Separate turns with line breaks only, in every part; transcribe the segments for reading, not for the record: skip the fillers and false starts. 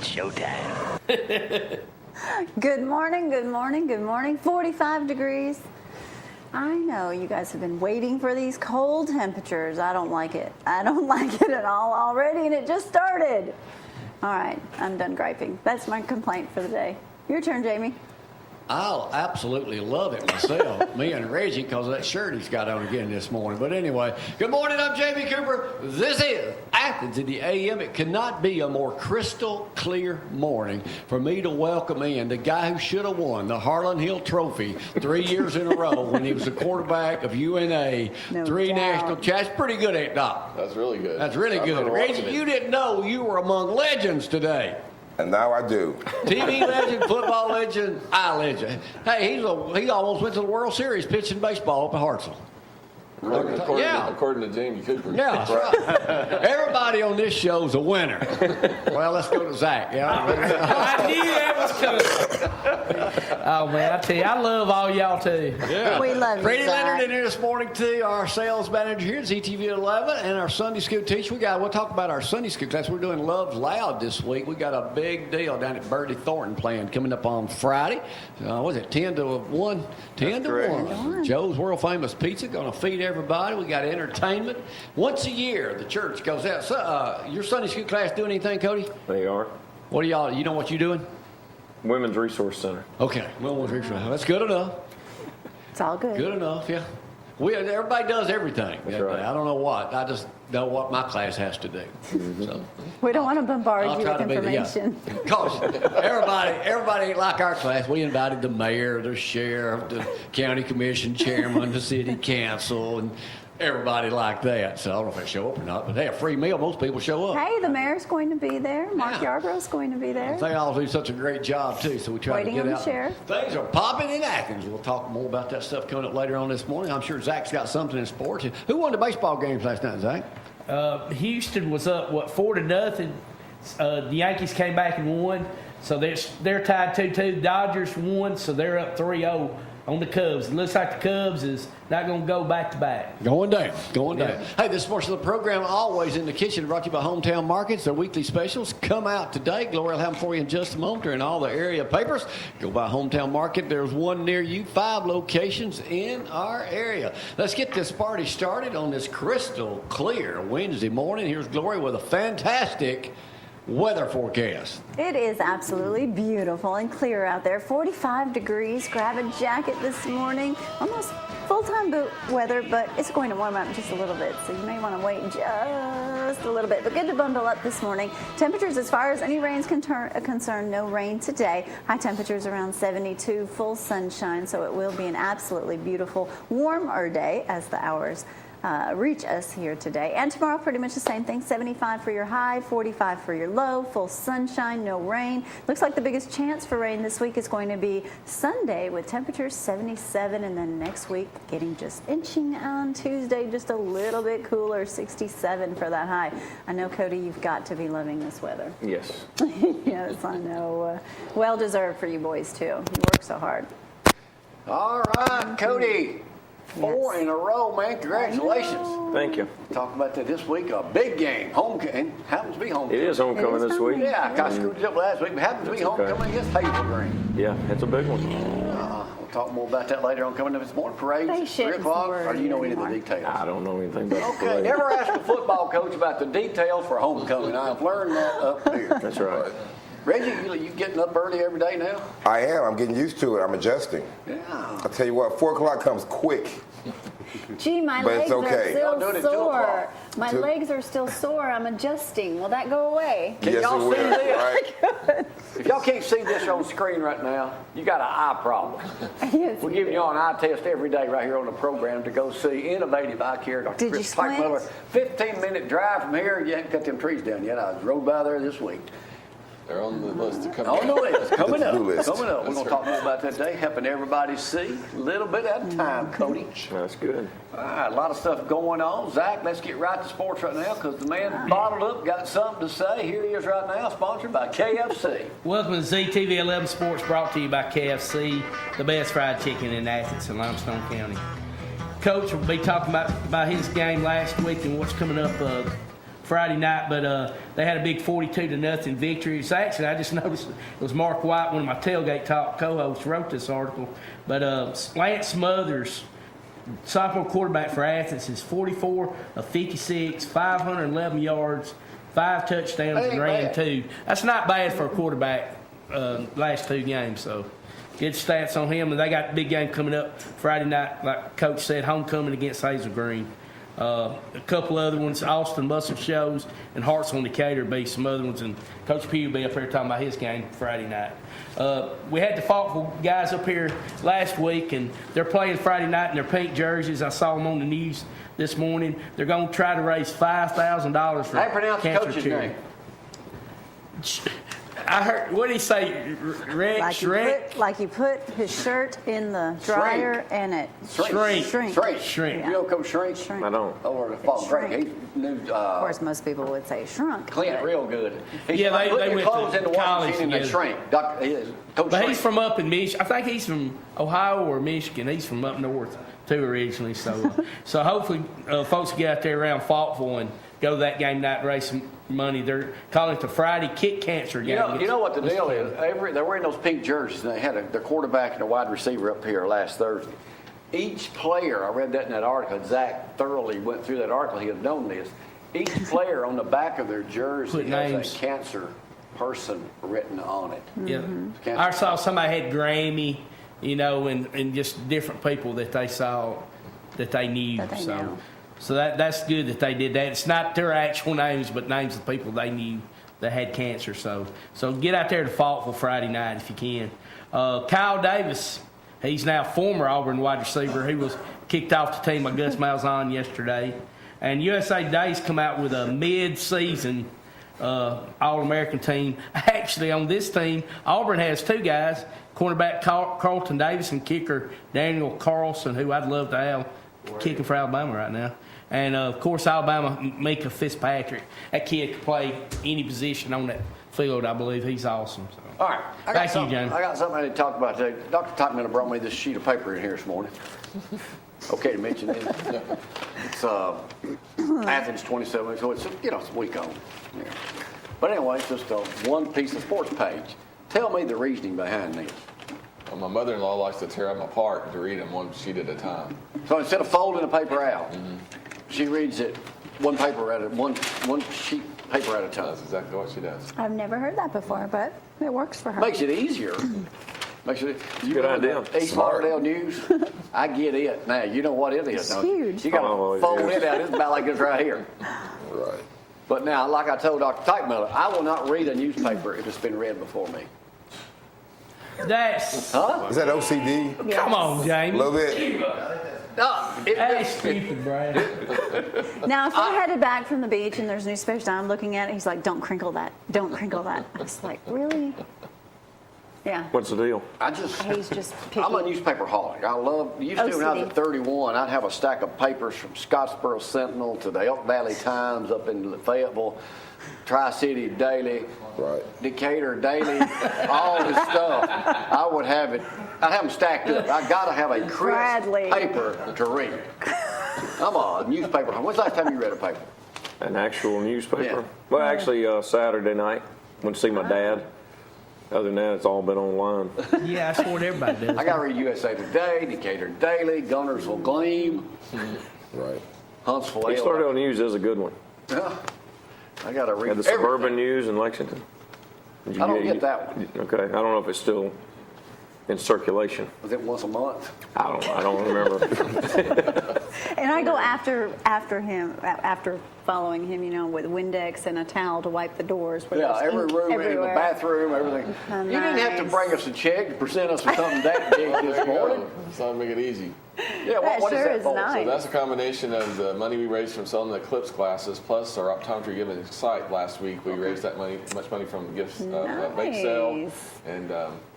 It's showtime.
Good morning, good morning, good morning. 45 degrees. I know you guys have been waiting for these cold temperatures. I don't like it. I don't like it at all already, and it just started. All right, I'm done griping. That's my complaint for the day. Your turn, Jamie.
I'll absolutely love it myself, me and Reggie, because of that shirt he's got on again this morning. But anyway, good morning, I'm Jamie Cooper. This is Athens in the AM. It cannot be a more crystal clear morning for me to welcome in the guy who should have won the Harlan Hill Trophy 3 years in a row when he was the quarterback of UNA.
No
Three
doubt.
national champs. Pretty good, ain't Doc?
That's really good.
That's really good. Reggie, you didn't know you were among legends today.
And now I do.
TV legend, football legend, eye legend. Hey, he almost went to the World Series pitching baseball up at Hartselle.
According to Jamie Cooper.
Yeah, that's right. Everybody on this show's a winner. Well, let's go to Zack. Yeah.
I knew that was coming. Oh, man, I tell you, I love all y'all, too.
Yeah.
We love you,
Freddie
Zack.
Leonard in here this morning, too, our sales manager here at ZTV 11, and our Sunday school teacher. We'll talk about our Sunday school class. We're doing Love Loud this week. We got a big deal down at Bertie Thornton playing coming up on Friday. Was it 10 to 1? 10 to 1. Joe's world famous pizza going to feed everybody. We got entertainment. Once a year, the church goes out. So, your Sunday school class doing anything, Cody?
They are.
What are y'all? You know what you're doing?
Women's Resource Center.
Okay. Well, that's good enough.
It's all good.
Good enough, yeah. Everybody does everything.
That's right.
I don't know what. I just know what my class has to do. So
We don't want to bombard
I'll
you
try
with
to be
information.
Because everybody ain't like our class. We invited the mayor, the sheriff, the county commission chairman, the city council, and everybody like that. So I don't know if they show up or not, but hey, a free meal, most people show up.
Hey, the mayor's going to be there. Mark
Yeah.
Yarborough's going to be there.
They all do such a great job, too, so we try
Waiting
to
on
get
the
out.
sheriff.
Things are popping in Athens. We'll talk more about that stuff coming up later on this morning. I'm sure Zach's got something in sports. Who won the baseball games last night, Zach?
Houston was up, 4-0. The Yankees came back and won, so they're tied 2-2. Dodgers won, so they're up 3-0 on the Cubs. It looks like the Cubs is not going to go back-to-back.
Going down. Hey, this portion of the program, always in the kitchen, brought to you by Hometown Markets. Their weekly specials come out today. Gloria will have them for you in just a moment. They're in all the area papers. Go by Hometown Market. There's one near you, 5 locations in our area. Let's get this party started on this crystal clear Wednesday morning. Here's Gloria with a fantastic weather forecast.
It is absolutely beautiful and clear out there. 45 degrees. Grab a jacket this morning. Almost full-time boot weather, but it's going to warm up just a little bit, so you may want to wait just a little bit. But good to bundle up this morning. Temperatures, as far as any rain's concerned, no rain today. High temperatures around 72, full sunshine, so it will be an absolutely beautiful, warmer day as the hours reach us here today. And tomorrow, pretty much the same thing. 75 for your high, 45 for your low, full sunshine, no rain. Looks like the biggest chance for rain this week is going to be Sunday with temperatures 77, and then next week getting just inching on Tuesday, just a little bit cooler, 67 for that high. I know, Cody, you've got to be loving this weather.
Yes.
Yes, I know. Well deserved for you boys, too. You work so hard.
All right, Cody. 4 in a row, man. Congratulations.
Thank you.
Talk about that this week. A big game. Homecoming. Happens to be homecoming.
It is homecoming this week.
Yeah, I kind of screwed it up last week, but happens to be homecoming against Hazel Green.
Yeah, it's a big one.
We'll talk more about that later on coming up this morning. Parade,
They
3
shouldn't
o'clock.
worry
Or do you know any of the
anymore.
details?
I don't know anything about the
Okay,
parade.
never ask a football coach about the details for homecoming. I've learned that up here.
That's right.
Reggie, you getting up early every day now?
I am. I'm getting used to it. I'm adjusting.
Yeah.
I'll tell you what, 4 o'clock comes quick.
Gee, my
But
legs
it's okay.
are
Y'all doing
still
it 2
sore.
o'clock.
My legs are still sore. I'm adjusting. Will that go away?
Can
Yes,
y'all
it will.
see this?
Right?
If y'all can't see this on the screen right now, you got an eye problem.
Yes.
We're giving y'all an eye test every day right here on the program to go see innovative eye care. Dr.
Did you
Chris
squint?
Teichmiller, 15-minute drive from here. You haven't cut them trees down yet. I rode by there this week.
They're on the list to come.
On the list, coming up.
To-do list.
Coming up. We're going to talk more about that today, helping everybody see a little bit at a time, Cody.
That's good.
All right, a lot of stuff going on. Zach, let's get right to sports right now because the man bottled up, got something to say. Here he is right now, sponsored by KFC.
Welcome to ZTV 11 Sports, brought to you by KFC, the best fried chicken in Athens and Limestone County. Coach will be talking about his game last week and what's coming up Friday night, but they had a big 42-0 victory. It's actually, I just noticed it was Mark White, one of my Tailgate Talk co-hosts, wrote this article. But Lance Smothers, sophomore quarterback for Athens, is 44 of 56, 511 yards, 5 touchdowns, and ran 2. That's not bad for a quarterback last 2 games. So good stats on him. And they got a big game coming up Friday night, like Coach said, homecoming against Hazel Green. A couple other ones, Austin Muscle Shows and Hearts on Decatur be some other ones, and Coach P will be up here talking about his game Friday night. We had the Faulkville guys up here last week, and they're playing Friday night in their pink jerseys. I saw them on the news this morning. They're going to try to raise $5,000 for
How do you pronounce the
cancer
coach's
charity.
name?
I heard, what did he say? Rex,
Like you put his shirt in the dryer and it
Shrink.
Shrink.
You know Coach Shrink?
Shrink.
I don't.
Over the Faulkville.
Shrink.
He knew
Of course, most people would say shrunk.
Clint
but-
real good. He's
Yeah, they
put your
went
clothes
to
in the washing
college
machine and they
together.
shrink. Coach
But
Shrink.
he's from up in Michigan. I think he's from Ohio or Michigan. He's from up north too originally. So, so hopefully folks will get out there around Faulkville and go to that game night and raise some money. They're calling it the Friday Kick Cancer game.
You know what the deal is? They're wearing those pink jerseys, and they had their quarterback and a wide receiver up here last Thursday. Each player, I read that in that article, Zack thoroughly went through that article, he had known this. Each player on the back of their jersey
Put
has
names.
a cancer person written on it.
Yeah.
Cancer.
I saw somebody had Grammy, and just different people that they saw that they knew.
That they knew.
So that's good that they did that. It's not their actual names, but names of people they knew that had cancer. So get out there to Faulkville Friday night if you can. Kyle Davis, he's now former Auburn wide receiver. He was kicked off the team by Gus Malzahn yesterday. And USA Today's come out with a mid-season All-American team. Actually, on this team, Auburn has 2 guys, cornerback Carlton Davis and kicker Daniel Carlson, who I'd love to have kicking for Alabama right now. And, of course, Alabama, Mika Fitzpatrick. That kid can play any position on that field, I believe. He's awesome. So.
All right.
Back to you, Jamie.
I got something I need to talk about today. Dr. Teichmiller brought me this sheet of paper in here this morning. Okay to mention it. It's Athens 27, so it's it's a week on. Yeah. But anyway, it's just one piece of sports page. Tell me the reasoning behind this.
Well, my mother-in-law likes to tear them apart to read them one sheet at a time.
So instead of folding the paper out, she reads it one sheet paper at a time.
That's exactly what she does.
I've never heard that before, but it works for her.
Makes it easier.
Good idea.
East Lauderdale News. I get it now. You know what it is,
It's
don't you?
huge.
You got to
Oh,
fold
yes.
it out. It's about like this right here.
Right.
But now, like I told Dr. Teichmiller, I will not read a newspaper if it's been read before me.
That's
Huh?
Is that OCD?
Yes.
come on,
A
Jamie.
little bit.
No.
That's stupid, Brad.
Now, if we're headed back from the beach and there's newspapers, I'm looking at it, he's like, don't crinkle that. Don't crinkle that. I was like, really? Yeah.
What's the deal?
He's just picky.
I'm a newspaper holic. I love, used to when I was at 31, I'd have a stack of papers from Scottsboro Sentinel to the Elk Valley Times up in Fayetteville, Tri-City Daily,
Right.
Decatur Daily, all this stuff. I would have it, I'd have them stacked up. I got to have a crisp
Bradley.
paper to read. I'm a newspaper. When's the last time you read a paper?
An actual newspaper?
Yeah.
Well, actually, Saturday night, went to see my dad. Other than that, it's all been online.
Yeah, that's what everybody does.
I got to read USA Today, Decatur Daily, Gunnersville Gleam,
Right.
Huntsville.
East Lauderdale News is a good one.
Yeah. I got to read
Had the
everything.
Suburban News in Lexington. Did
I don't get that one.
Okay, I don't know if it's still in circulation.
Was it once a month?
I don't remember.
And I go after him, after following him, with Windex and a towel to wipe the doors. Where
Yeah,
there's
every
ink
room, in the
everywhere.
bathroom, everything.
Oh,
You didn't have to
nice.
bring us a check to present us with something that big this morning.
It's not to make it easy.
Yeah,
That
what is
sure
that
is
for?
nice.
So that's a combination of the money we raised from selling the Eclipse glasses, plus our optometry giving site last week. We raised that much money from gifts, bake sale,
Nice.
and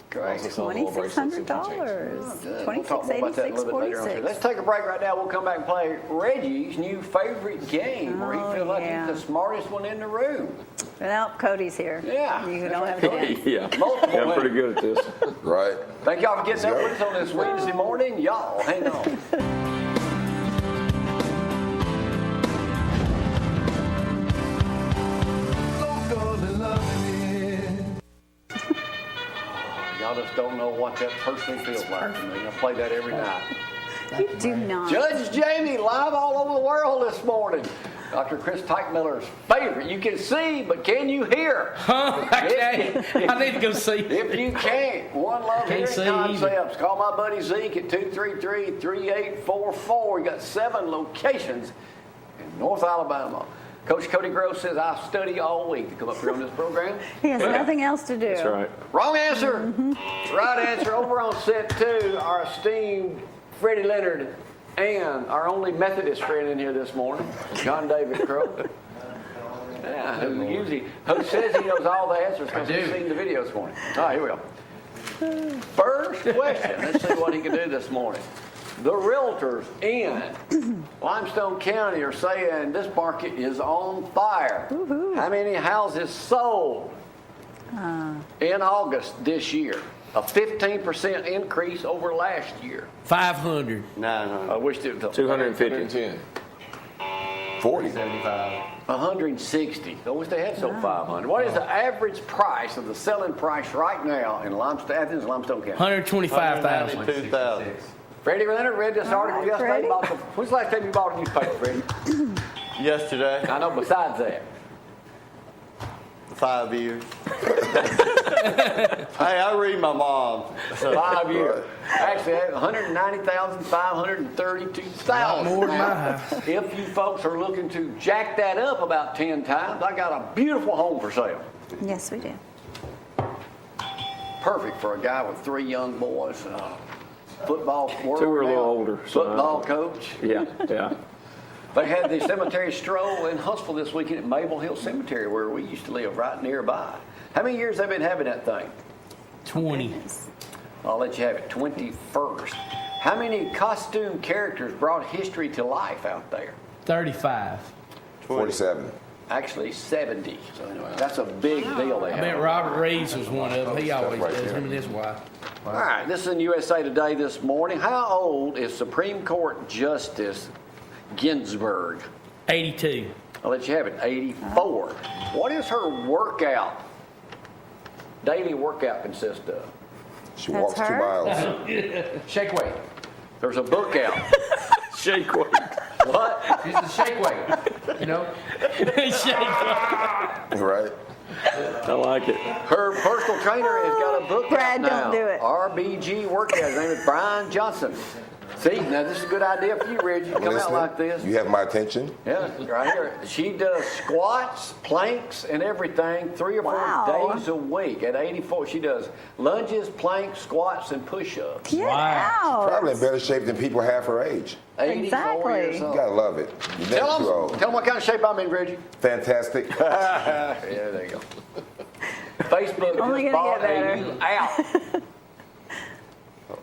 Great.
also selling little bracelets and keychains.
Good. We'll talk more about that a little bit later on. Too. Let's take a break right now. We'll come back and play Reggie's new favorite game, where he
Oh,
feels like
yeah.
he's the smartest one in the room.
Well, Cody's here.
Yeah.
You don't have a chance.
Yeah,
Multiple
I'm pretty
winners.
good at this.
Right.
Thank y'all for getting up
Let's
with us on this Wednesday morning. Y'all, hang on. Y'all just don't know what that personally feels like to me. I play that every night.
You do not.
Judge Jamie, live all over the world this morning. Dr. Chris Teichmiller's favorite. You can see, but can you hear?
Huh? I can't. I need to go see.
If you can't, One Love
Can't
Hearing
see
Concepts. Call my buddy Zeke at 233-3844. You got 7 locations in North Alabama. Coach Cody Crowe says I study all week to come up here on this program.
He has nothing else to do.
That's right.
Wrong answer. Right answer. Over on set 2, our esteemed Freddy Leonard and our only Methodist friend in here this morning, John David Crowe. Yeah, who says he knows all the answers because he's seen the video this morning. All right, here we go. First question. Let's see what he can do this morning. The realtors in Limestone County are saying this market is on fire.
Woo-hoo.
How many houses sold in August this year? A 15% increase over last year.
500.
I wished it was
250.
110.
40.
160. I wish they had sold 500. What is the average price of the selling price right now in Limestone County?
125,000.
2,000.
Freddie Leonard read this article yesterday.
Freddie.
When's the last time you bought a newspaper, Freddie?
Yesterday,
I know besides that.
5 years. Hey, I read my mom.
5 years. Actually, 190,532,000.
More than my house.
If you folks are looking to jack that up about 10 times, I got a beautiful home for sale.
Yes, we do.
Perfect for a guy with 3 young boys. Football,
2 are a little older. so,
football coach.
Yeah.
They had the cemetery stroll in Huntsville this weekend at Maple Hill Cemetery, where we used to live, right nearby. How many years have they been having that thing?
20.
I'll let you have it. 21st. How many costume characters brought history to life out there?
35.
47.
Actually, 70. So anyway, that's a big deal they
I
have.
bet Robert Reeves was one of them. He always does, him and his wife.
All right, this is in USA Today this morning. How old is Supreme Court Justice Ginsburg?
82.
I'll let you have it. 84. What is her daily workout consist of?
She
That's
walks 2
her?
miles.
Shake weight. There's a book out.
Shake weight.
What? It's the shake weight. You know?
Right?
I like it.
Her personal trainer has got a book
Brad,
out now.
don't do it.
RBG workout. His name is Brian Johnson. See, now this is a good idea for you, Reggie. Come out
Listening?
like this.
You have my attention.
Yeah, right here. She does squats, planks, and everything 3 or 4
Wow.
days a week. At 84, she does lunges, planks, squats, and push-ups.
Get
Wow.
out.
Probably in better shape than people half her age.
84
Exactly.
years
You
old.
gotta love it. You're never too old.
Tell them what kind of shape I'm in, Reggie.
Fantastic.
Yeah, there you go. Facebook
Only
just
gonna
bought
get
a
better.
new app.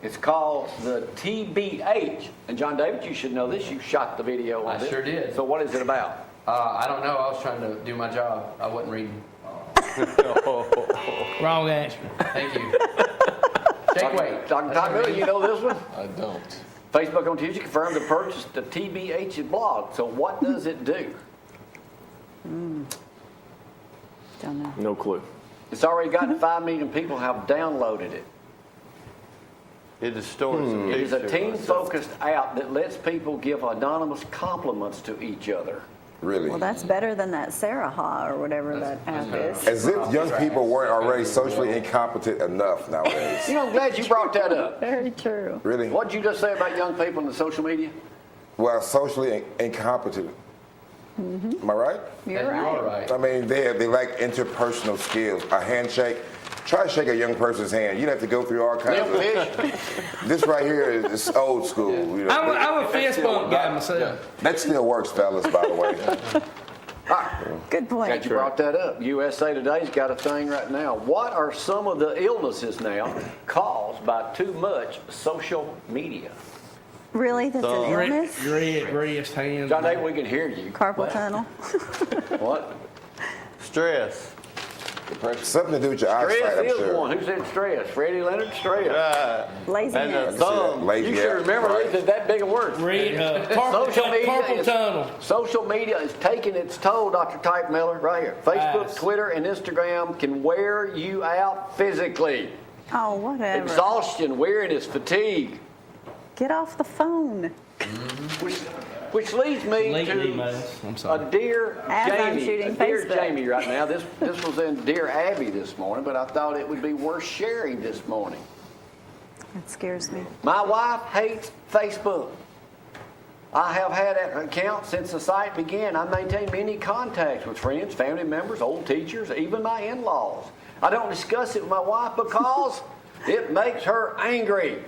It's called the TBH. And John David, you should know this. You shot the video on
I
this.
sure did.
So what is it about?
I don't know. I was trying to do my job. I wasn't reading.
Wrong answer.
Thank you. Shake weight.
Dr. Teichmiller, you know this one?
I don't.
Facebook on Tuesday confirmed the purchase of the TBH's blog. So what does it do?
Don't know.
No clue.
It's already gotten 5 million people have downloaded it.
It distorts the
It is a
picture.
team-focused app that lets people give anonymous compliments to each other.
Really.
Well, that's better than that Sarah Ha or whatever that app is.
As if young people weren't already socially incompetent enough nowadays.
You know, I'm glad you brought that up.
Very true.
Really?
What did you just say about young people in the social media?
Well, socially incompetent. Am I right?
You're
You are
right.
right.
I mean, they lack interpersonal skills. A handshake. Try to shake a young person's hand. You'd have to go through all kinds
Limp
of.
fish?
This right here is old school. You know.
I'm a fist bump guy myself.
That still works, fellas, by the way.
Good point.
Glad you brought that up. USA Today's got a thing right now. What are some of the illnesses now caused by too much social media?
Really? That's an illness?
Wrist, hands.
John David, we can hear you.
Carpal tunnel?
What?
Stress.
Something to do with your eyesight,
Stress
I'm
is
sure.
one. Who said stress? Freddie Leonard, stress.
Right.
Laziness.
And the
That's it.
thumb.
Lazy
You should
ass,
remember
right?
it's that big a word. Social media
Carpal
is-
tunnel.
Social media is taking its toll, Dr. Teichmiller, right here. Facebook,
Yes.
Twitter, and Instagram can wear you out physically.
Oh, whatever.
exhaustion, weariness, fatigue.
Get off the phone.
Which leads me
Delete
to
emails. I'm sorry.
a dear
As I'm
Jamie.
shooting
A dear
Facebook.
Jamie right now. This was in Dear Abby this morning, but I thought it would be worth sharing this morning.
That scares me.
My wife hates Facebook. I have had an account since the site began. I maintain many contacts with friends, family members, old teachers, even my in-laws. I don't discuss it with my wife because it makes her angry.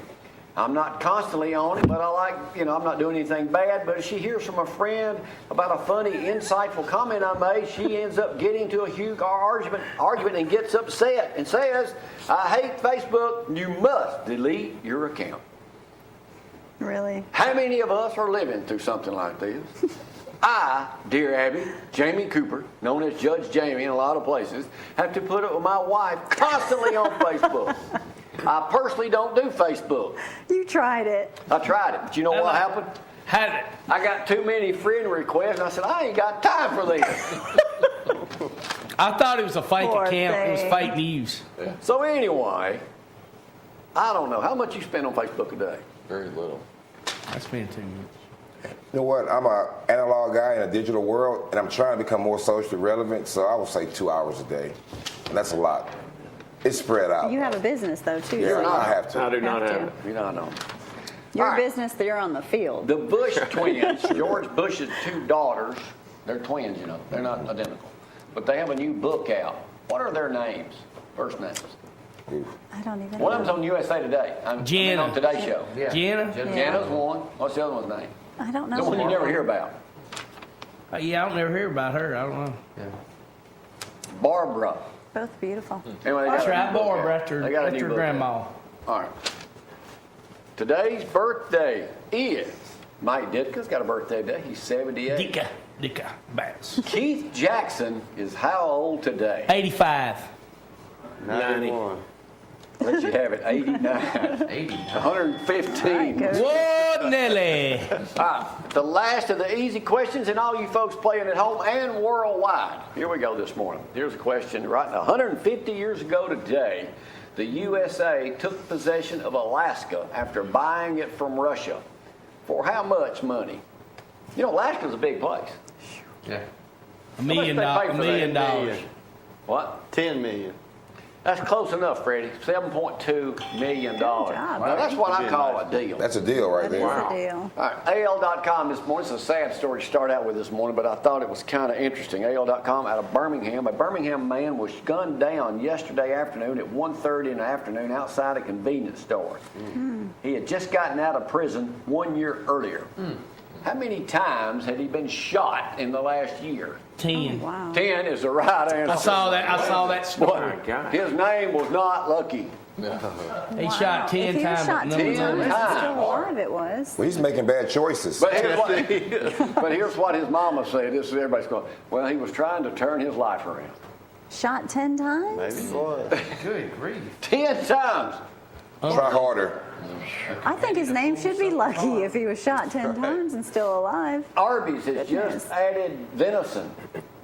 I'm not constantly on it, but I like, I'm not doing anything bad. But if she hears from a friend about a funny, insightful comment I made, she ends up getting into a huge argument and gets upset and says, I hate Facebook. You must delete your account.
Really?
How many of us are living through something like this? I, dear Abby, Jamie Cooper, known as Judge Jamie in a lot of places, have to put up with my wife constantly on Facebook. I personally don't do Facebook.
You tried it.
I tried it, but you know what happened?
Had it.
I got too many friend requests, and I said, I ain't got time for this.
I thought it was a fake
Poor
account. It was
thing.
fake news.
So anyway, I don't know. How much you spend on Facebook a day?
Very little.
I spent 2 minutes.
You know what? I'm an analog guy in a digital world, and I'm trying to become more socially relevant, so I would say 2 hours a day. And that's a lot. It's spread out.
You have a business, though, too.
Yeah,
so
I have to.
I do not
Have to.
have it.
You know, I know.
Your
All right.
business, they're on the field.
The Bush twins, George Bush's 2 daughters, they're twins, they're not identical. But they have a new book out. What are their names? First names.
I don't even
One of
know.
them's on USA Today.
Jenna.
On Today's Show.
Yeah.
Jenna?
Jenna's one. What's the other one's name?
I don't know.
The one you never hear about.
Yeah, I don't never hear about her. I don't know.
Barbara.
Both beautiful.
Anyway, they
That's
got a
right,
new book
Barbara,
out.
after
They got a new book
grandma.
out. All right. Today's birthday is Mike Ditka's got a birthday today. He's 78.
Dicka, Bass.
Keith Jackson is how old today?
85.
91.
Let you have it. 89.
80.
115.
Whoa, Nelly.
The last of the easy questions, and all you folks playing at home and worldwide. Here we go this morning. Here's a question. Right now, 150 years ago today, the USA took possession of Alaska after buying it from Russia. For how much money? Alaska's a big place.
Yeah.
$1 million.
How much they pay for
$1
that?
million.
What?
10 million.
That's close enough, Freddie. $7.2 million.
job,
Now, that's what I
Good
call
nice.
a deal.
That's a deal right
That is
there.
a deal.
All right, AL.com this morning. It's a sad story to start out with this morning, but I thought it was kind of interesting. AL.com out of Birmingham. A Birmingham man was gunned down yesterday afternoon at 1:30 in the afternoon outside a convenience store. He had just gotten out of prison 1 year earlier. How many times had he been shot in the last year?
10.
Wow.
10 is the right answer.
I saw that story.
Boy, his name was not Lucky.
He shot 10
If he was
times.
shot
but
10
no
times,
one-
it's still alive, it was.
Well, he's making bad choices.
But here's what his mama said. This is everybody's going, well, he was trying to turn his life around.
Shot 10 times?
Maybe it was.
Good grief.
10 times.
Try harder.
I think his name should be Lucky if he was shot 10 times and still alive.
Arby's has
Goodness.
just added venison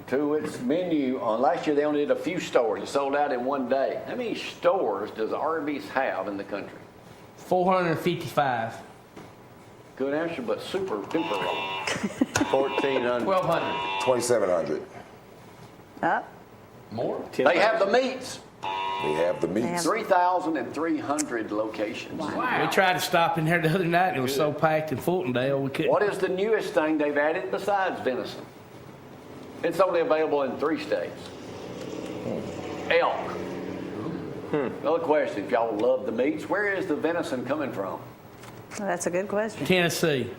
to its menu. Last year they only did a few stores. It sold out in one day. How many stores does Arby's have in the country?
455.
Good answer, but super duper wrong.
1,400.
1,200.
2,700.
Up.
More?
They have the meats.
They have the meats.
3,300 locations.
We tried to stop in there the other night and it was so packed in Fultondale we couldn't.
What is the newest thing they've added besides venison? It's only available in 3 states. Elk. Another question, if y'all love the meats, where is the venison coming from?
Well, that's a good question.
Tennessee.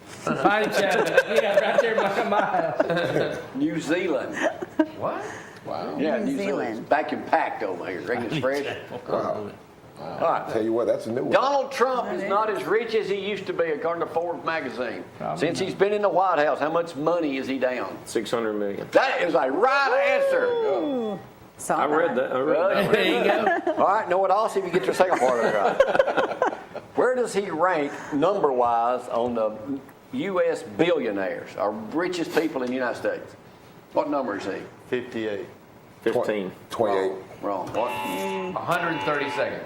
Find each other. Yeah, right there by my house.
New Zealand.
What?
Wow.
Yeah,
New
New Zealand.
Zealand.
It's vacuum packed over here. Drink it's fresh.
Wow.
All right.
Tell you what, that's a new one.
Donald Trump is not as rich as he used to be, according to Forbes magazine. Since he's been in the White House, how much money is he down?
$600 million.
That is a right answer.
Saw
I read that.
There you go.
All right, know what else? If you get your second part of it right. Where does he rank number-wise on the U.S. billionaires, our richest people in the United States? What number is he?
58.
15.
28.
Wrong. What?
132nd.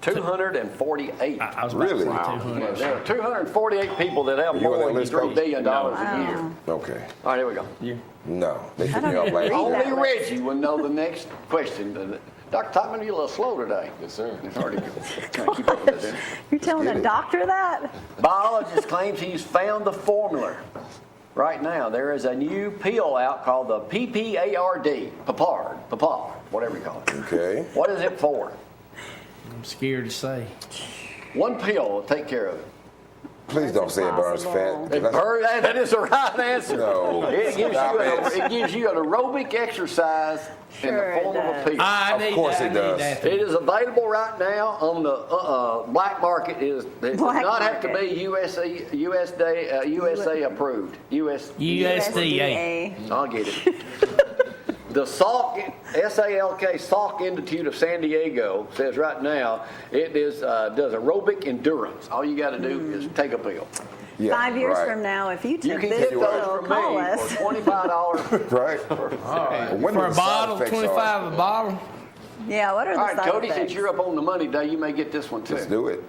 248.
I was about
Really?
to say
Wow.
200.
There are 248 people that have
You on that
more than
list,
$3
Cody?
billion a year.
Okay.
All right, here we go.
No, they took
don't
me off
even
last
read
year.
that.
Only Reggie will know the next question. Dr. Teichmiller, you're a little slow today.
Yes, sir.
It's hard to kind of keep up with this.
You're telling
Get
a
it.
doctor that?
Biologist claims he's found the formula. Right now, there is a new pill out called the PPARD, Papard, whatever you call it.
Okay.
What is it for?
I'm scared to say.
One pill will take care of it.
Please don't say it burns fat.
It burns, that is the right answer.
No.
It gives you an aerobic exercise in
Sure
the
it
form of a
does.
pill.
I
Of
need
course
that,
it
I
does.
need that.
It is available right now on the black market. It does
Black
not have to
market.
be USA approved.
USDA.
I'll get it. The Salk, S-A-L-K, Salk Institute of San Diego says right now it is does aerobic endurance. All you got to do is take a pill.
Yeah,
5 years
right.
from now, if you
You
took
can
this
get
pill,
those from
call
me
us.
for $25.
Right? When
For
do
a
the side
bottle,
effects
25 a bottle.
Yeah, what are the
All right,
side
Cody,
effects?
since you're up on the money day, you may get this one too.
Let's do it.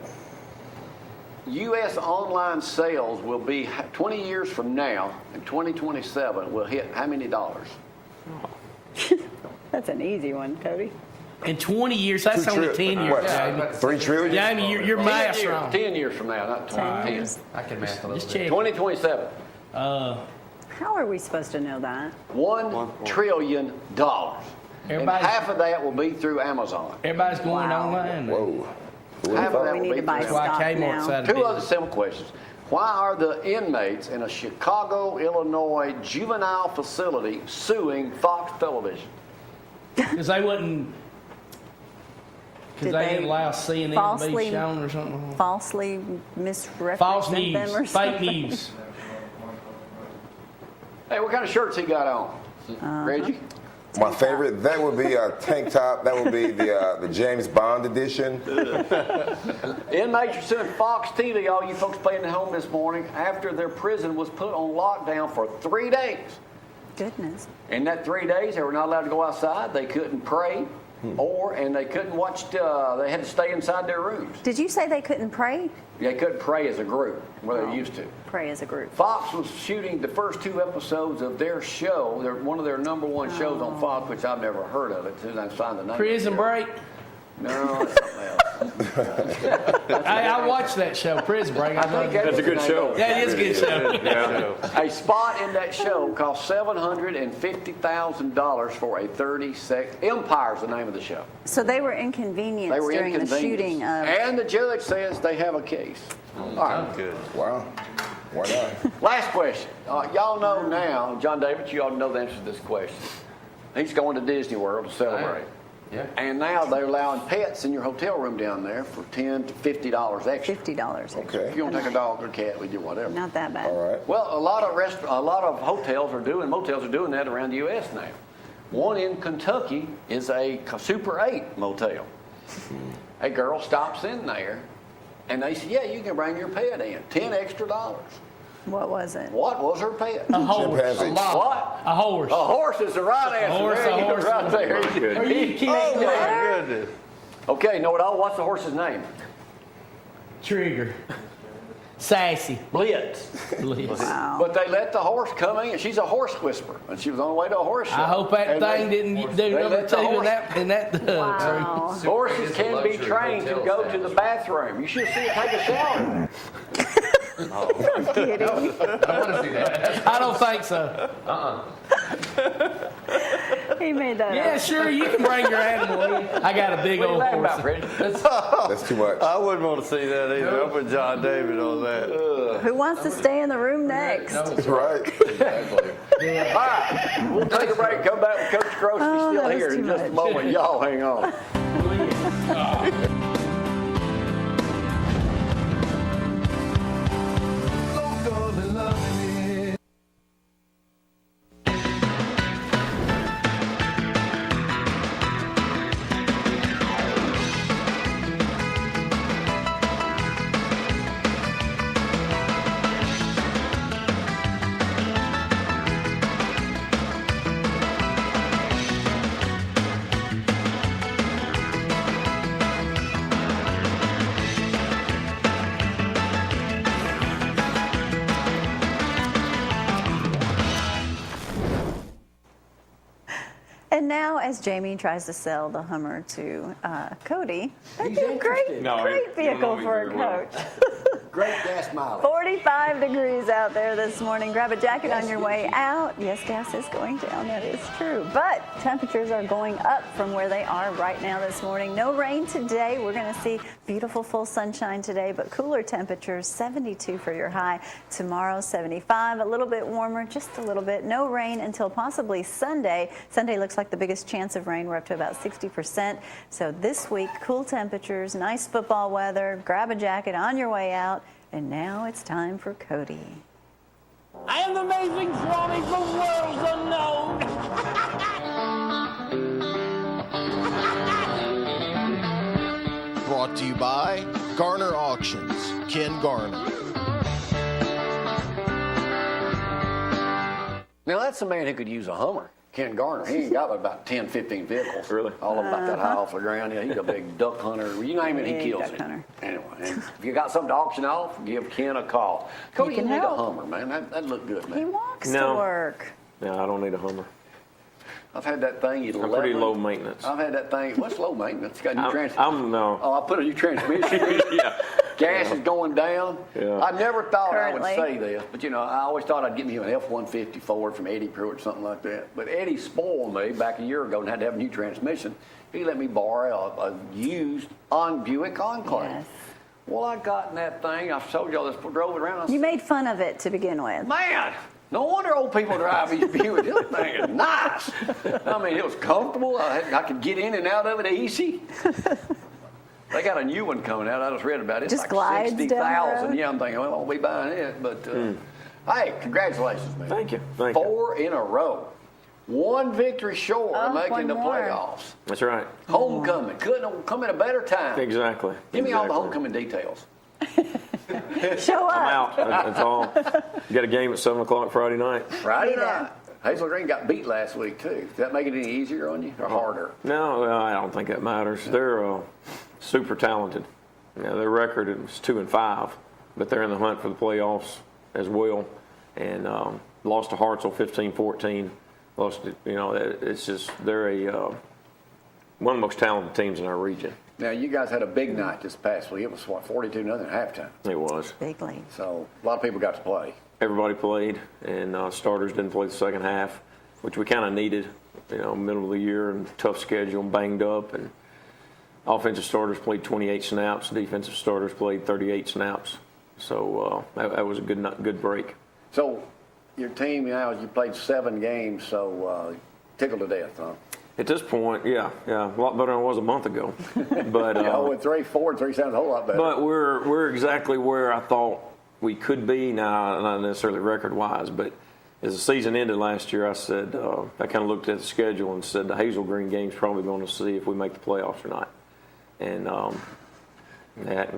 U.S. online sales will be 20 years from now, in 2027, will hit how many dollars?
That's an easy one, Cody.
In 20 years, that's
2
only
trillion.
10 years,
What?
Jamie.
3 trillion?
Jamie, your math's
10 years,
wrong.
10 years from now, not 20. 10.
years.
I can math a little
Just
bit.
check.
2027.
How are we supposed to know that?
$1 trillion. And
Everybody's-
half of that will be through Amazon.
Everybody's going
Wow.
online.
Whoa. Who would've
Half of
thought?
that
We
will
need
be
to buy
through
That's why
stock
Kmart's
now.
out of
Two other
business.
simple questions. Why are the inmates in a Chicago, Illinois juvenile facility suing Fox Television?
Because they wouldn't. Because
Did
they
they
didn't allow CNN to
falsely-
be shown or something.
Falsely misrepresent
False
them
news.
or
Fake
something?
news.
Hey, what kind of shirts he got on? Reggie?
My favorite, that would be a tank top. That would be the James Bond edition.
Inmates are suing Fox TV, all you folks playing at home this morning, after their prison was put on lockdown for 3 days.
Goodness.
In that 3 days, they were not allowed to go outside. They couldn't pray, and they couldn't watch. They had to stay inside their rooms.
Did you say they couldn't pray?
They couldn't pray as a group, where they used to.
Pray as a group.
Fox was shooting the first 2 episodes of their show. They're one of their number 1 shows on Fox, which I've never heard of it. As soon as I find the name.
Prison
of it.
Break.
No, it's something else.
Hey, I watched that show, Prison Break.
I think
That's a good show.
Yeah, it is a good show.
Yeah.
A spot in that show cost $750,000 for a 30-second. Empire's the name of the show.
So they were inconvenienced
They were
during the
inconvenienced.
shooting of.
And the judge says they have a case. All right.
Good.
Wow. Why not?
Last question. Y'all know now, John David, you ought to know the answer to this question. He's going to Disney World to celebrate.
Yeah.
And now they're allowing pets in your hotel room down there for $10 to $50 extra.
$50.
Okay.
If you want to take a dog or cat, we do whatever.
Not that bad.
All right.
Well, a lot of motels are doing that around the U.S. now. One in Kentucky is a Super 8 motel. A girl stops in there, and they say, "Yeah, you can bring your pet in. $10 extra.
What was it?
What was her pet?
A horse.
Chimpanzee.
What?
A horse.
A horse is the right answer.
horse,
There
a
you go,
horse.
right there.
Are you kidding
Oh,
me?
my goodness.
Okay, know it all. What's the horse's name?
Trigger. Sassy.
Blitz.
Wow.
But they let the horse come in. She's a horse whisperer, and she was on the way to a horse show.
I hope that
And
thing
they-
didn't do
they
number
let the
2
horse-
in that
Wow.
Horses
It's a
can be
luxury
trained to
hotel
go to the
establishment.
bathroom. You should see it take a shower.
Kidding.
I want to see that.
I don't think so.
He made that
Yeah,
up.
sure, you can bring your animal in. I got a big
What are you
old
laughing
horse.
about, Freddy?
That's too much.
I wouldn't want to see that either. I'm with John David on that.
Who wants to stay in the room next?
Right.
All right, we'll take a break. Come back with Coach Crowe. He's
Oh,
still
that was
here in
too
just a
much.
moment. Y'all hang on.
And now, as Jamie tries to sell the Hummer to Cody, that'd
He's
be a great,
interested.
No,
great
you don't know
vehicle
me
for a
very well.
coach.
Great gas mileage.
45 degrees out there this morning. Grab a jacket on your way out. Yes, gas is going down. That is true. But temperatures are going up from where they are right now this morning. No rain today. We're going to see beautiful full sunshine today, but cooler temperatures, 72 for your high. Tomorrow, 75, a little bit warmer, just a little bit. No rain until possibly Sunday. Sunday looks like the biggest chance of rain. We're up to about 60%. So this week, cool temperatures, nice football weather. Grab a jacket on your way out. And now it's time for Cody.
I am the amazing Swami from worlds unknown.
Brought to you by Garner Auctions, Ken Garner.
Now, that's a man who could use a Hummer. Ken Garner, he ain't got but about 10, 15 vehicles.
Really?
All of them about that high off the ground. Yeah, he's a big duck hunter. You name it, he
Big
kills
duck
it.
hunter.
Anyway, and if you got something to auction off, give Ken a call. Cody, you
can
need
help.
a Hummer, man. That'd look good,
He
man.
walks
No.
to work.
No, I don't need a Hummer.
I've had that thing.
I'm pretty low maintenance.
I've had that thing. What's low maintenance? Got a new transmission.
I'm no.
Oh, I put a new transmission in.
Yeah.
Gas is going down.
Yeah.
I never thought
Currently.
I would say this, but I always thought I'd get me an F-150 Ford from Eddie Pruitt or something like that. But Eddie spoiled me back a year ago and had to have a new transmission. He let me borrow a used Buick Enclave.
Yes.
Well, I got in that thing. I told y'all this, drove it around. I
You
said,
made fun of it to begin with.
man, no wonder old people drive these Buicks. This thing is nice. I mean, it was comfortable. I could get in and out of it easy. They got a new one coming out. I just read about it. It's
Just
like
glides down the
60,000.
road.
Yeah, I'm thinking, well, I won't be buying it. But hey, congratulations, man.
Thank you. Thank you.
4 in a row. One victory short of
Oh,
making
one
the
more.
playoffs.
That's right.
Homecoming. Couldn't come at a better time.
Exactly.
Give me all the
Exactly.
homecoming details.
Show up.
I'm out. That's all. You got a game at 7 o'clock Friday night.
Friday
Be there.
night. Hazel Green got beat last week, too. Does that make it any easier on you or harder?
No, I don't think that matters. They're super talented. Their record is 2-5, but they're in the hunt for the playoffs as well. And lost to Hartselle 15-14. Lost to, it's just they're one of the most talented teams in our region.
Now, you guys had a big night this past week. It was, 42-0 at halftime.
It was.
Big lead.
So a lot of people got to play.
Everybody played, and starters didn't play the second half, which we kind of needed. Middle of the year and tough schedule, banged up, and offensive starters played 28 snaps. Defensive starters played 38 snaps. So that was a good break.
So your team now, you played 7 games, so tickled to death, huh?
At this point, yeah, a lot better than it was a month ago. But
with 4-3 sounds a whole lot better.
but we're exactly where I thought we could be. Now, not necessarily record-wise, but as the season ended last year, I said I kind of looked at the schedule and said the Hazel Green game's probably going to see if we make the playoffs or not. And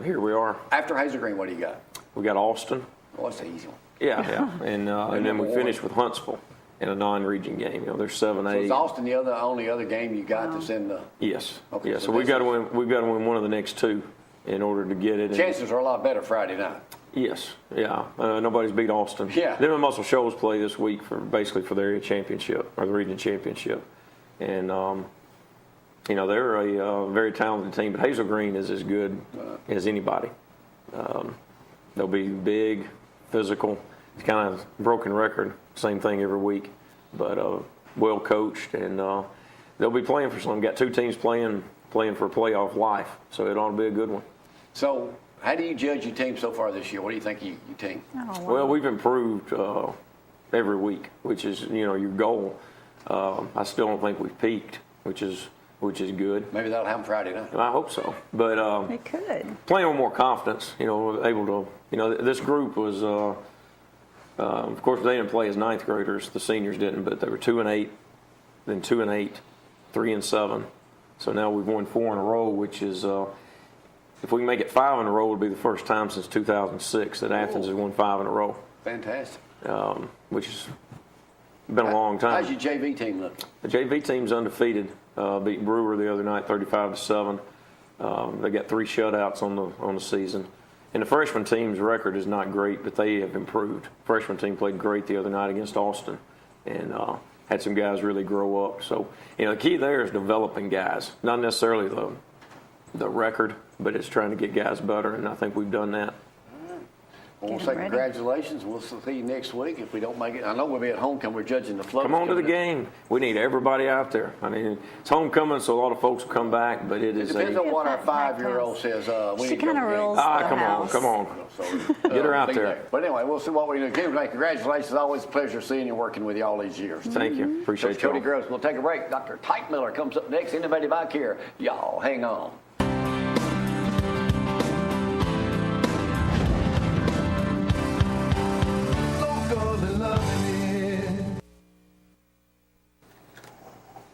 here we are.
After Hazel Green, what do you got?
We got Austin.
Oh, that's an easy one.
Yeah, and then we
Number
finished with Huntsville in a non-region game. There's 7-8.
So is Austin the only other game you got that's in the
Yes.
Okay,
Yeah.
so
So we've
this
got to
is-
win. We've got to win one of the next 2 in order to get it. And-
chances are a lot better Friday night?
Yes. Yeah. Nobody's beat Austin.
Yeah.
Them and Muscle Shoals play this week for the area championship or the region championship, and they're a very talented team. But Hazel Green is as good as anybody. They'll be big, physical. It's kind of broken record, same thing every week, but well coached, and they'll be playing for something. Got 2 teams playing for playoff life, so it ought to be a good one.
So how do you judge your team so far this year? What do you think you team?
Oh, wow.
Well, we've improved every week, which is your goal. I still don't think we've peaked, which is good.
Maybe that'll happen Friday night.
I hope so, but
It could.
playing with more confidence, able to, this group was, of course, they didn't play as 9th graders. The seniors didn't, but they were 2-8, then 2-8, 3-7. So now we've won 4 in a row, which is, if we can make it 5 in a row, it'll be the first time since 2006 that Athens has won 5 in a row,
Fantastic.
which has been a long time.
How's your JV team looking?
The JV team's undefeated. Beat Brewer the other night, 35-7. They got 3 shutouts on the season. And the freshman team's record is not great, but they have improved. Freshman team played great the other night against Austin, and had some guys really grow up. So, the key there is developing guys, not necessarily the record, but it's trying to get guys better, and I think we've done that.
Well, we'll say congratulations. We'll see you next week if we don't make it. I know we'll be at homecoming. We're judging the float.
Come on to the game. We need everybody out there. I mean, it's homecoming, so a lot of folks will come back, but it
depends on what our 5-year-old says.
She kind of rules
come on. Get her out there.
But anyway, we'll see what we do. Again, congratulations. Always a pleasure seeing you, working with you all these years.
Thank you. Appreciate you.
Cody Gross. We'll take a break. Dr. Teichmiller comes up next. Innovative Eye Care. Y'all hang on.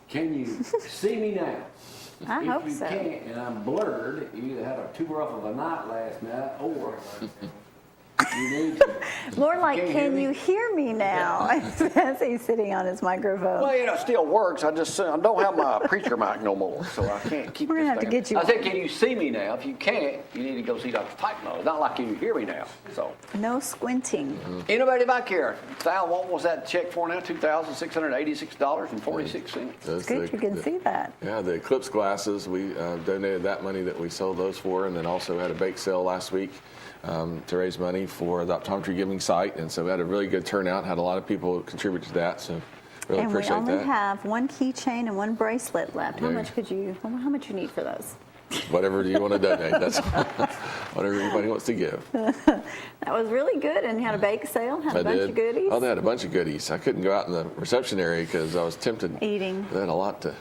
Can you see me now?
I hope
so. If you can't, and I'm blurred, you either had too rough of a night last night, or you need to.
More like, can you hear me now? As he's sitting on his microphone.
Well, it still works. I don't have my preacher mic no more, so I can't keep.
We're gonna have to get you.
I said, can you see me now? If you can't, you need to go see Dr. Teichmiller. It's not like can you hear me now. So
no squinting.
Innovative Eye Care. Sal, what was that check for now? $2,686.46.
It's good you can see that.
Yeah, the Eclipse glasses. We donated that money that we sold those for, and then also had a bake sale last week. To raise money for the optometry giving site, and so we had a really good turnout. Had a lot of people contribute to that, so really appreciate that.
And we only have one keychain and one bracelet left. How much you need for those?
Whatever you want to donate. That's whatever anybody wants to give.
That was really good, and you had a bake sale. Had a bunch of goodies.
Oh, they had a bunch of goodies. I couldn't go out in the reception area because I was tempted.
Eating.
They had a lot to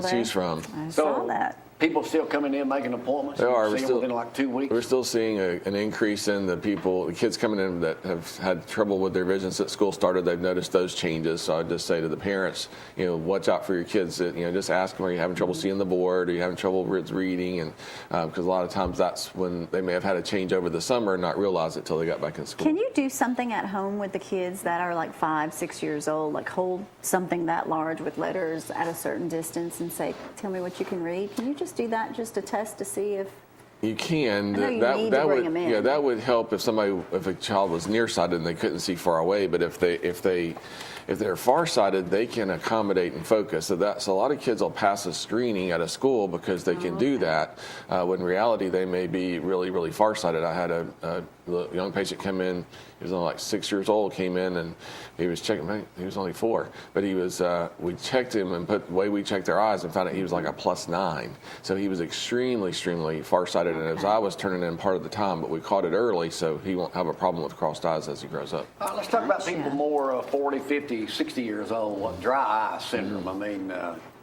choose from.
I saw that.
People still coming in making appointments?
They are.
Within like 2 weeks?
We're still seeing an increase in the kids coming in that have had trouble with their vision since school started. They've noticed those changes. So I'd just say to the parents, watch out for your kids. Just ask them, are you having trouble seeing the board? Are you having trouble with reading? And because a lot of times that's when they may have had a change over the summer and not realize it till they got back in school.
Can you do something at home with the kids that are like 5, 6 years old? Like hold something that large with letters at a certain distance and say, tell me what you can read? Can you just do that just to test to see if
you can?
That would bring them in.
Yeah, that would help if a child was nearsighted and they couldn't see far away. But if they're farsighted, they can accommodate and focus. So a lot of kids will pass a screening at a school because they can do that. When in reality they may be really, really farsighted. I had a young patient come in. He was only like 6 years old. Came in and he was checking. He was only 4, but he was. We checked him and put the way we checked their eyes and found out he was like a +9. So he was extremely, extremely farsighted. And his eye was turning in part of the time, but we caught it early, so he won't have a problem with crossed eyes as he grows up.
Let's talk about people more 40, 50, 60 years old, dry eye syndrome. I mean,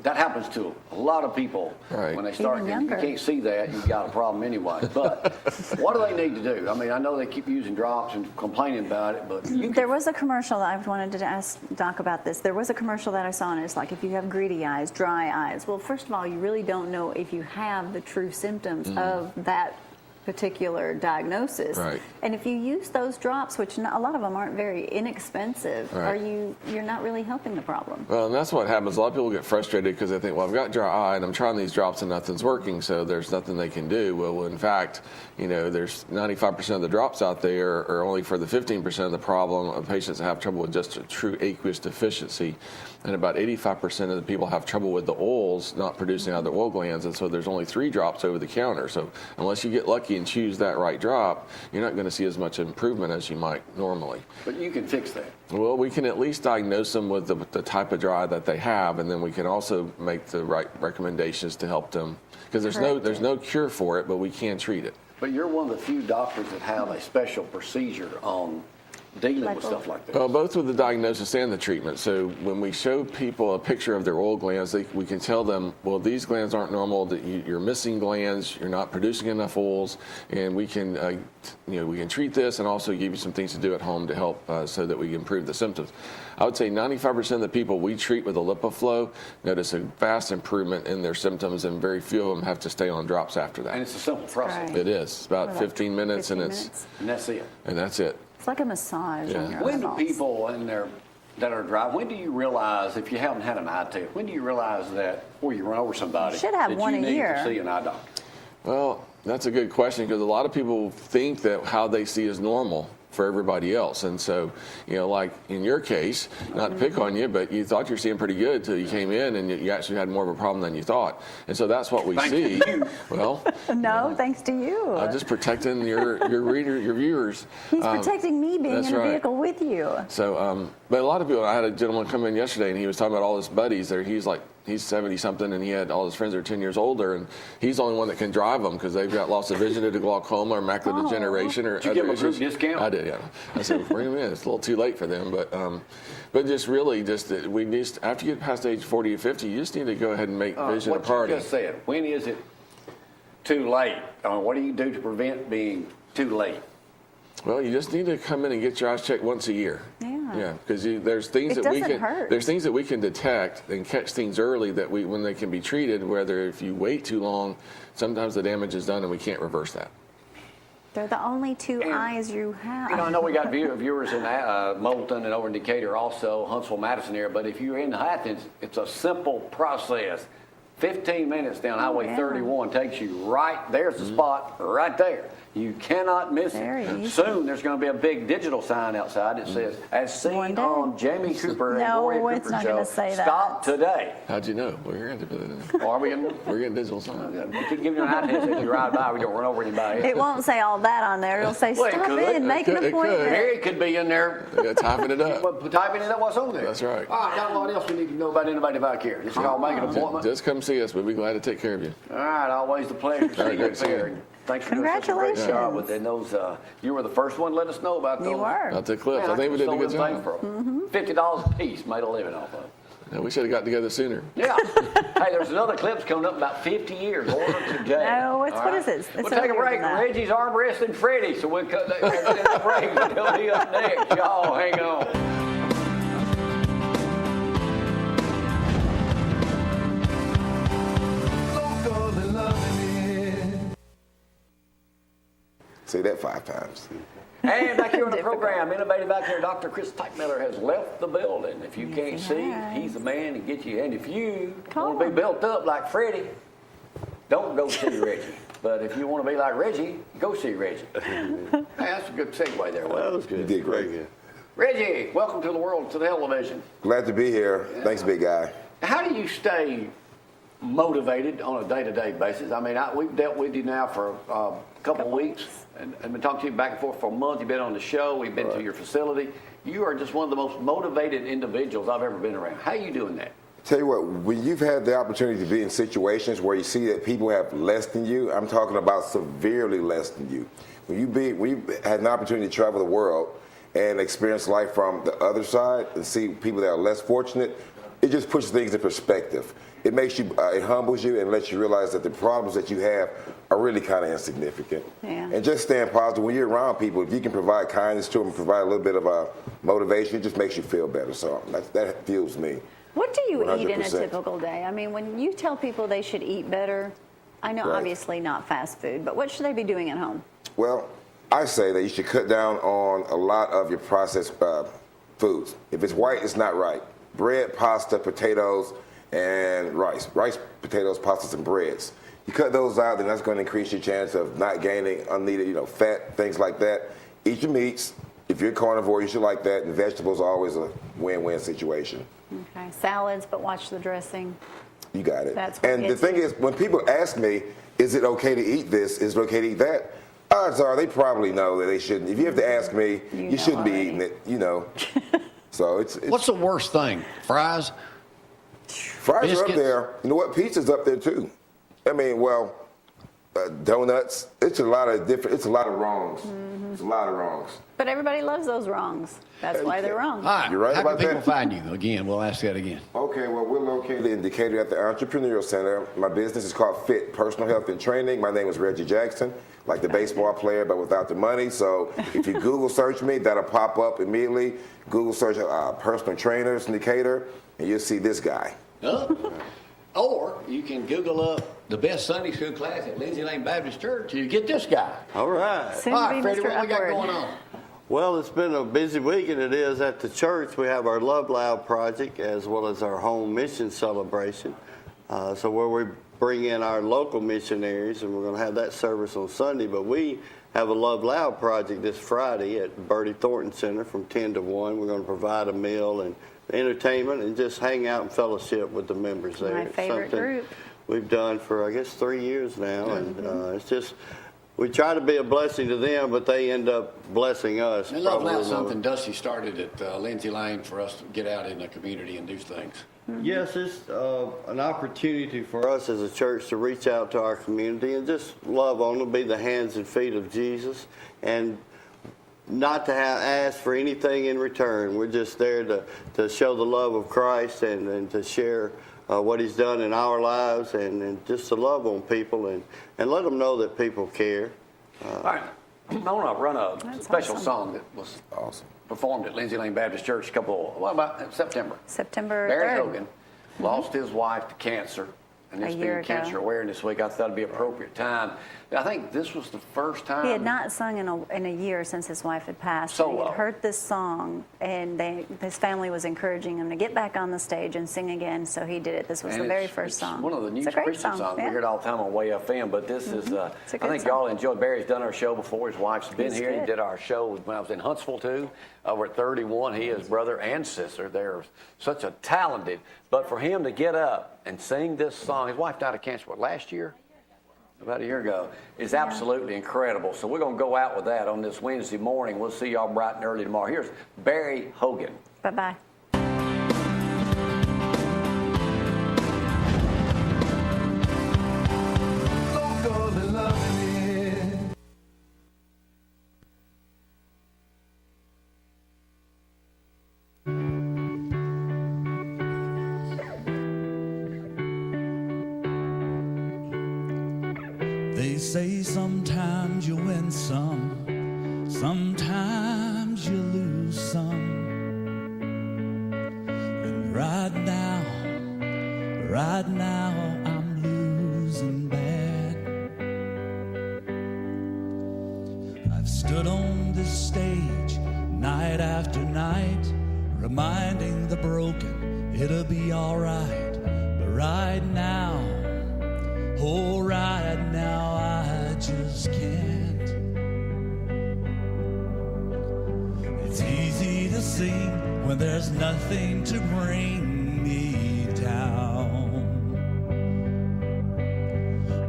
that happens to a lot of people when they start. If you can't see that, you've got a problem anyway. But what do they need to do? I mean, I know they keep using drops and complaining about it, but
there was a commercial that I wanted to ask Doc about this. There was a commercial that I saw, and it's like if you have greedy eyes, dry eyes. Well, first of all, you really don't know if you have the true symptoms of that particular diagnosis.
Right.
And if you use those drops, which a lot of them aren't very inexpensive, you're not really helping the problem.
Well, and that's what happens. A lot of people get frustrated because they think, well, I've got dry eye and I'm trying these drops and nothing's working, so there's nothing they can do. Well, in fact, there's 95% of the drops out there are only for the 15% of the problem of patients that have trouble with just a true aqueous deficiency. And about 85% of the people have trouble with the oils not producing out of their oil glands, and so there's only 3 drops over the counter. So unless you get lucky and choose that right drop, you're not going to see as much improvement as you might normally.
But you can fix that.
Well, we can at least diagnose them with the type of dry eye that they have, and then we can also make the right recommendations to help them. Because there's no cure for it, but we can treat it.
But you're one of the few doctors that have a special procedure on dealing with stuff like that.
Well, both with the diagnosis and the treatment. So when we show people a picture of their oil glands, we can tell them, well, these glands aren't normal. That you're missing glands. You're not producing enough oils, and we can, we can treat this and also give you some things to do at home to help so that we can improve the symptoms. I would say 95% of the people we treat with a LipiFlow notice a vast improvement in their symptoms, and very few of them have to stay on drops after that.
And it's a simple process.
Right.
It is. It's about 15 minutes, and
that's it.
And that's it.
It's like a massage on your
When do
eyeballs.
people that are dry, when do you realize, if you haven't had an eye test, when do you realize that before you run over somebody,
You should have one a
need
year.
to see an eye doctor?
Well, that's a good question because a lot of people think that how they see is normal. for everybody else. And so, like in your case, not to pick on you, but you thought you were seeing pretty good till you came in, and you actually had more of a problem than you thought. And so that's what we see. Well,
no, thanks to you.
Just protecting your viewers.
He's protecting me being in a vehicle with you.
So, but a lot of people. I had a gentleman come in yesterday, and he was talking about all his buddies. There, he's 70 something, and he had all his friends that are 10 years older, and he's the only one that can drive them because they've got loss of vision due to glaucoma or macular degeneration or
Did you
other
give him a
issues.
group discount?
I did, yeah. I said, bring them in. It's a little too late for them, but just really, we need after you get past age 40 or 50, you just need to go ahead and make vision a priority.
What you just said. When is it too late? What do you do to prevent being too late?
Well, you just need to come in and get your eyes checked once a year. Yeah, because there's things
hurt.
There's things that we can detect and catch things early that when they can be treated. Whether if you wait too long, sometimes the damage is done and we can't reverse that.
They're the only two eyes you have.
I know we got viewers in Moulton and over in Decatur, also Huntsville, Madison area. But if you're in Athens, it's a simple process. 15 minutes down Highway 31 takes you right. There's the spot right there. You cannot miss it. Soon there's going to be a big digital sign outside that says, as seen on Jamie Cooper and Gloria Cooper
it's not
show,
going to say that.
Stop today.
How'd you know? Well, you're going to put it in.
Are we in?
We're getting digital signs.
We keep giving you an idea as you ride by. We don't run over anybody.
It won't say all that on there. It'll say,
Well,
stop in, make an
It could.
appointment.
Mary could be in there.
Typing it up.
Typing it up what's on there.
That's right.
All right, now what else we need to know about anybody back here? Just y'all make an appointment.
Just come see us. We'll be glad to take care of you.
All right, always the pleasure to see you up here. Thanks for doing such a great job with it. Those, you were the first one to let us know about those.
You were.
About the clips. I think we did a good job.
For $50 a piece, made a living off of it.
Yeah, we should have got together sooner.
Yeah. Hey, there's another clip's coming up about 50 years. Order today.
No, what is it?
We'll take a break. Reggie's arm wrestling Freddy, so we'll cut that break. He'll be up next. Y'all hang on.
Say that 5 times.
And back here on the program, innovative out there, Dr. Chris Teichmiller has left the building. If you can't see, he's the man to get you. And if you want to be built up like Freddy, don't go see Reggie. But if you want to be like Reggie, go see Reggie. Hey, that's a good segue there.
That was good.
You did great.
Reggie, welcome to the world, to the television.
Glad to be here. Thanks, big guy.
How do you stay motivated on a day-to-day basis? I mean, we've dealt with you now for a couple of weeks and been talking to you back and forth for a month. You've been on the show. We've been to your facility. You are just one of the most motivated individuals I've ever been around. How are you doing that?
Tell you what, when you've had the opportunity to be in situations where you see that people have less than you, I'm talking about severely less than you. When you had an opportunity to travel the world and experience life from the other side and see people that are less fortunate, it just puts things in perspective. It makes you, it humbles you and lets you realize that the problems that you have are really kind of insignificant.
Yeah.
And just staying positive. When you're around people, if you can provide kindness to them, provide a little bit of motivation, it just makes you feel better. So that fuels me.
What do you eat in a
100%.
typical day? I mean, when you tell people they should eat better, I know obviously not fast food, but what should they be doing at home?
Well, I say that you should cut down on a lot of your processed foods. If it's white, it's not right. Bread, pasta, potatoes, and rice. Rice, potatoes, pastas, and breads. You cut those out, then that's going to increase your chance of not gaining unneeded, fat, things like that. Eat your meats. If you're carnivore, you should like that. And vegetables are always a win-win situation.
Okay, salads, but watch the dressing.
You got it.
That's what
and the thing is, when people ask me, is it okay to eat this? Is it okay to eat that? Odds are they probably know that they shouldn't. If you have to ask me, you shouldn't be eating it, So it's
What's the worst thing? Fries?
Fries are up there. You know what? Pizza's up there too. I mean, donuts. It's a lot of wrongs.
Mm-hmm.
It's a lot of wrongs.
But everybody loves those wrongs. That's why they're wrong.
All right.
You're right
How
about
can people
that.
find you? Again, we'll ask that again.
Okay, well, we're located in Decatur at the Entrepreneurial Center. My business is called P.H.I.T, Personal Health and Training. My name is Reggie Jackson, like the baseball player, but without the money. So if you Google search me, that'll pop up immediately. Google search personal trainers in Decatur, and you'll see this guy.
Or you can Google up the best Sunday school class at Lindsay Lane Baptist Church. You get this guy.
All right.
Soon
All
to
right,
be
Freddie,
Mr.
what we got
Upward.
going on?
Well, it's been a busy week, and it is at the church. We have our Love Loud project as well as our home mission celebration. So where we bring in our local missionaries, and we're going to have that service on Sunday. But we have a Love Loud project this Friday at Bertie Thornton Center from 10 to 1. We're going to provide a meal and entertainment and just hang out and fellowship with the members there.
My favorite
It's something
group.
we've done for, I guess, 3 years now. And it's just, we try to be a blessing to them, but they end up blessing us.
And Love
probably
Loud
more.
something Dusty started at Lindsay Lane for us to get out in the community and do things.
Yes, it's an opportunity for us as a church to reach out to our community and just love on them, be the hands and feet of Jesus, and not to ask for anything in return. We're just there to show the love of Christ and to share what He's done in our lives and just to love on people and let them know that people care.
All right. I want to run a
That's
special
awesome.
song that was performed at Lindsay Lane Baptist Church what about September?
September
Barry
3rd.
Hogan lost his wife to cancer, and this
A year
being
ago.
Cancer Awareness Week, I thought it'd be appropriate time. I think this was the first time.
He had not sung in a year since his wife had passed.
So,
He had heard this song, and his family was encouraging him to get back on the stage and sing again, so he did it. This was
And
the very
it's-
first
it's
song.
one of the new
It's a great
Christian songs. We
yeah.
hear it all the time on Way FM, but this is,
It's a
I
good
think
song.
y'all enjoyed. Barry's done our show before. His wife's been
He's
here. He
good.
did our show when I was in Huntsville, too. Over at 31, he is brother and sister. They're such a talented. But for him to get up and sing this song, his wife died of cancer, last year? About a year ago, is absolutely incredible. So we're going to go out with that on this Wednesday morning. We'll see y'all bright and early tomorrow. Here's Barry Hogan.
Bye-bye.
They say sometimes you win some, sometimes you lose some. And right now, I'm losing bad. I've stood on this stage night after night, reminding the broken it'll be alright. But right now, oh, right now, I just can't. It's easy to sing when there's nothing to bring me down.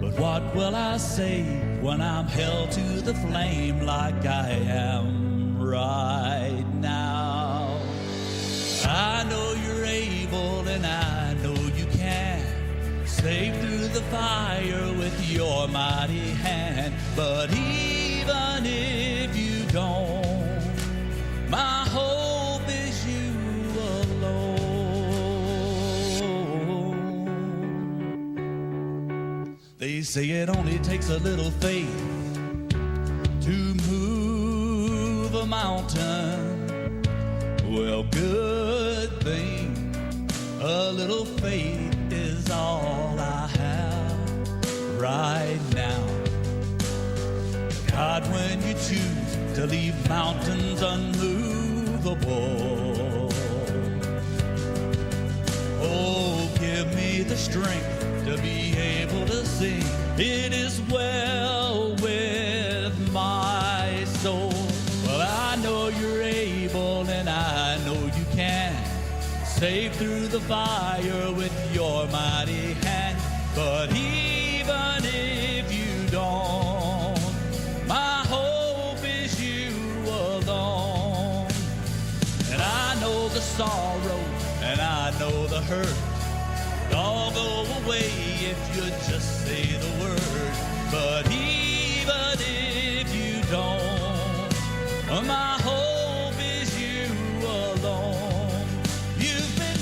But what will I say when I'm held to the flame like I am right now? I know you're able and I know you can save through the fire with your mighty hand. But even if you don't, my hope is you alone. They say it only takes a little faith to move a mountain. Well, good thing a little faith is all I have right now. God, when you choose to leave mountains unmovable, oh, give me the strength to be able to sing. It is well with my soul. Well, I know you're able and I know you can save through the fire with your mighty hand. But even if you don't, my hope is you alone. And I know the sorrow and I know the hurt, it all go away if you just say the word. But even if you don't, my hope is you alone. You've been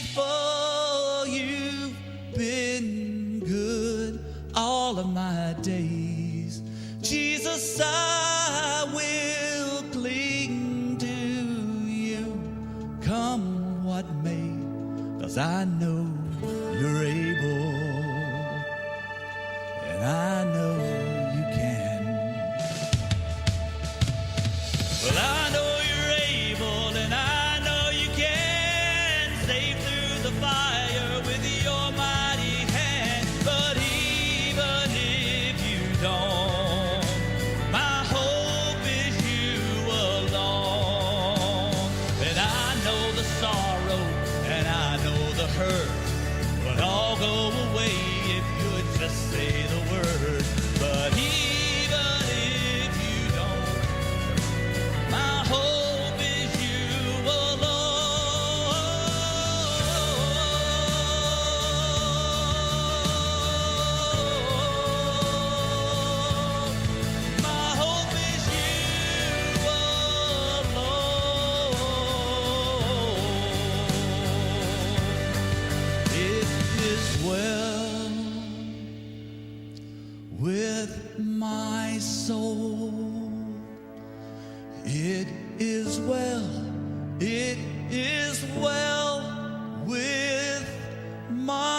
faithful, you've been good all of my days. Jesus, I will cling to you, come what may, 'cause I know you're able, and I know you can. Well, I know you're able, and I know you can save through the fire with your mighty hand. But even if you don't, is well, it is well with my